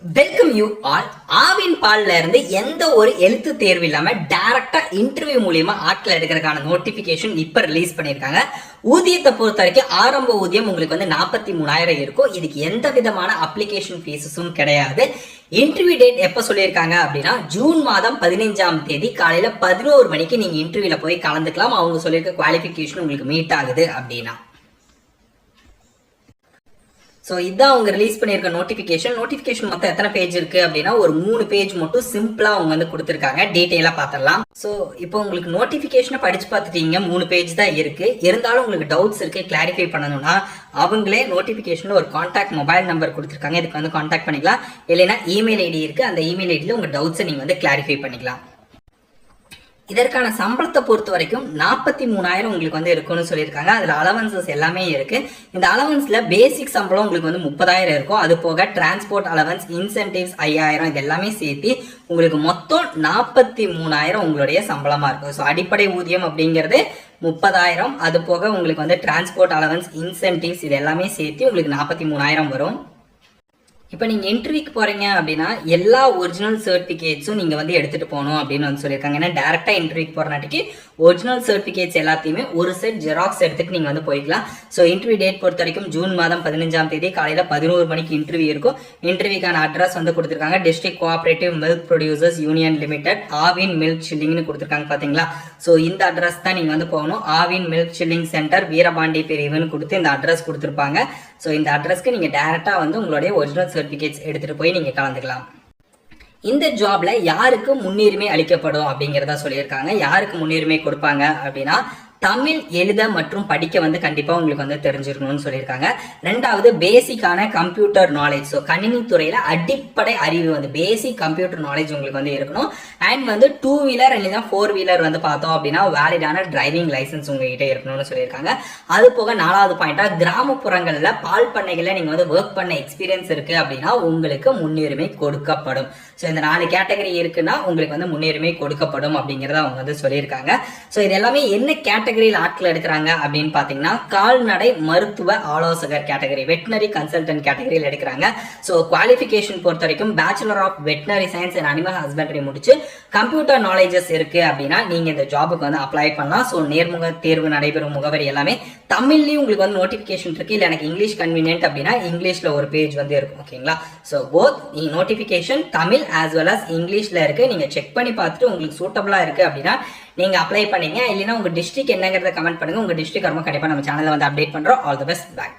Welcome you all. Aavin பால்ல இருந்து எந்த ஒரு எழுத்து தேர்வு இல்லாம டைரக்டா இன்டர்வியூ மூலியமா ஆட்கள் எடுக்கிறதுக்கான நோட்டிபிகேஷன் இப்ப ரிலீஸ் பண்ணிருக்காங்க. ஊதியத்தை பொறுத்த வரைக்கும் ஆரம்ப ஊதியம் உங்களுக்கு 43,000 இருக்கும். இதுக்கு எந்த விதமான அப்ளிகேஷன் ஃபீஸஸும் கிடையாது. இன்டர்வியூ டேட் எப்ப சொல்லியிருக்காங்க அப்படின்னா ஜூன் மாதம் 15ஆம் தேதி காலையில 11 மணிக்கு நீங்க இன்டர்வியூல போய் கலந்துக்கலாம். அவங்க சொல்லியிருக்க குவாலிஃபிகேஷன் உங்களுக்கு மீட் ஆகுது அப்படின்னா. ஸோ இதான் அவங்க ரிலீஸ் பண்ணியிருக்க நோட்டிஃபிகேஷன் மொத்தம் எத்தனை பேஜ் இருக்கு அப்படின்னா ஒரு 3 பேஜ் மட்டும் சிம்பிளா அவங்க கொடுத்துருக்காங்க. டீட்டெயிலா பார்த்துடலாம். ஸோ இப்போ உங்களுக்கு நோட்டிஃபிகேஷனை படிச்சு பார்த்துட்டீங்க, 3 பேஜ் தான் இருக்கு. இருந்தாலும் உங்களுக்கு டவுட்ஸ் இருக்கு, கிளாரிஃபை பண்ணணும்னா அவங்களே நோட்டிஃபிகேஷன்ல ஒரு கான்டாக்ட் மொபைல் நம்பர் கொடுத்துருக்காங்க. இதுக்கு கான்டாக்ட் பண்ணிக்கலாம். இல்லைன்னா இமெயில் ஐடி இருக்கு, அந்த இமெயில் ஐடியில உங்க டவுட்ஸை நீங்க கிளாரிஃபை பண்ணிக்கலாம். இதற்கான சம்பளத்தை பொறுத்த வரைக்கும் 43,000 உங்களுக்கு இருக்கும்னு சொல்லியிருக்காங்க. அதுல அலவன்சஸ் எல்லாமே இருக்கு. இந்த அலவன்ஸ்ல பேசிக் சம்பளம் உங்களுக்கு 30,000 இருக்கும். அது போக டிரான்ஸ்போர்ட் அலவன்ஸ், இன்சென்டிவ்ஸ் 5,000 இது எல்லாமே சேர்த்து உங்களுக்கு மொத்தம் 43,000 உங்களுடைய சம்பளமா இருக்கும். ஸோ அடிப்படை ஊதியம் அப்படிங்கிறது 30,000. அது போக உங்களுக்கு டிரான்ஸ்போர்ட் அலவன்ஸ், இன்சென்டிவ்ஸ் இது எல்லாமே சேர்த்து உங்களுக்கு 43,000 வரும். இப்போ நீங்க இன்டர்வியூக்கு போறீங்க அப்படின்னா எல்லா ஒரிஜினல் சர்டிபிகேட்ஸும் நீங்க எடுத்துட்டு போகணும் அப்படின்னு சொல்லியிருக்காங்க. ஏன்னா டைரக்டா இன்டர்வியூக்கு போறனாட்டிக்கு ஒரிஜினல் சர்டிபிகேட்ஸ் எல்லாத்தையுமே ஒரு செட் ஜெராக்ஸ் எடுத்துட்டு நீங்க போய்க்கலாம். ஸோ இன்டர்வியூ டேட் பொறுத்த வரைக்கும் ஜூன் மாதம் 15ஆம் தேதி காலையில 11 மணிக்கு இன்டர்வியூ இருக்கும். இன்டர்வியூக்கான அட்ரஸ் கொடுத்துருக்காங்க. District cooperative milk producers union limited, Aavin milk சில்லிங்னு கொடுத்துருக்காங்க பாத்தீங்களா. ஸோ இந்த அட்ரஸ் தான் நீங்க போகணும். Aavin milk chilling centre, Veerapandi பிரிவுன்னு கொடுத்து இந்த அட்ரஸ் கொடுத்துருப்பாங்க. ஸோ இந்த அட்ரஸ்க்கு நீங்க டைரக்டா உங்களுடைய ஒரிஜினல் சர்டிபிகேட்ஸ் எடுத்துட்டு போய் நீங்க கலந்துக்கலாம். இந்த ஜாப்ல யாருக்கு முன்னுரிமை அளிக்கப்படும் அப்படிங்கறத சொல்லியிருக்காங்க. யாருக்கு முன்னுரிமை கொடுப்பாங்க அப்படின்னா தமிழ் எழுத மற்றும் படிக்க கண்டிப்பா உங்களுக்கு தெரிஞ்சிருக்கணும்னு சொல்லியிருக்காங்க. ரெண்டாவது பேசிக்கான கம்ப்யூட்டர் நாலேஜ். ஸோ கணினி துறையில அடிப்படை அறிவு பேசிக் கம்ப்யூட்டர் நாலேஜ் உங்களுக்கு இருக்கணும். அண்ட் 2 வீலர் இல்லைன்னா 4 வீலர் பார்த்தோம் அப்படின்னா வேலிடான டிரைவிங் லைசன்ஸ் உங்ககிட்ட இருக்கணும்னு சொல்லியிருக்காங்க. அது போக 4வது பாயிண்டா கிராமப்புறங்கள்ல பால் பண்ணைகள்ல நீங்க ஒர்க் பண்ண எக்ஸ்பீரியன்ஸ் இருக்கு அப்படின்னா உங்களுக்கு முன்னுரிமை கொடுக்கப்படும். ஸோ இந்த 4 கேட்டகரி இருக்குன்னா உங்களுக்கு முன்னுரிமை கொடுக்கப்படும் அப்படிங்கறத அவங்க சொல்லியிருக்காங்க. ஸோ இது எல்லாமே என்ன கேட்டகரியில் ஆட்கள் எடுக்கிறாங்க அப்படின்னு பாத்தீங்கன்னா கால்நடை மருத்துவ ஆலோசகர் கேட்டகரி, வெட்டினரி கன்சல்டன்ட் கேட்டகரியில் எடுக்கிறாங்க. ஸோ குவாலிஃபிகேஷன் பொறுத்த வரைக்கும் bachelor of veterinary science and animal husbandry முடிச்சு கம்ப்யூட்டர் நாலேஜஸ் இருக்கு அப்படின்னா நீங்க இந்த ஜாபுக்கு அப்ளை பண்ணலாம். ஸோ நேர்முக தேர்வு நடைபெறும் முகவரி எல்லாமே தமிழ்லயும் உங்களுக்கு நோட்டிபிகேஷன் இருக்கு. இல்ல எனக்கு இங்கிலீஷ் கன்வீனியன்ட் அப்படின்னா இங்கிலீஷ்ல ஒரு பேஜ் இருக்கும். ஓகேங்களா. So both notification Tamil as well as இங்கிலீஷ்ல இருக்கு. நீங்க செக் பண்ணி பார்த்துட்டு உங்களுக்கு சூட்டபிளா இருக்கு அப்படின்னா நீங்க அப்ளை பண்ணீங்க. இல்லைன்னா உங்க டிஸ்ட்ரிக்ட் என்னங்கிறத கமெண்ட் பண்ணுங்க. உங்க டிஸ்ட்ரிக்ட் கண்டிப்பா நம்ம சேனல்ல அப்டேட் பண்றோம். All the best. பை.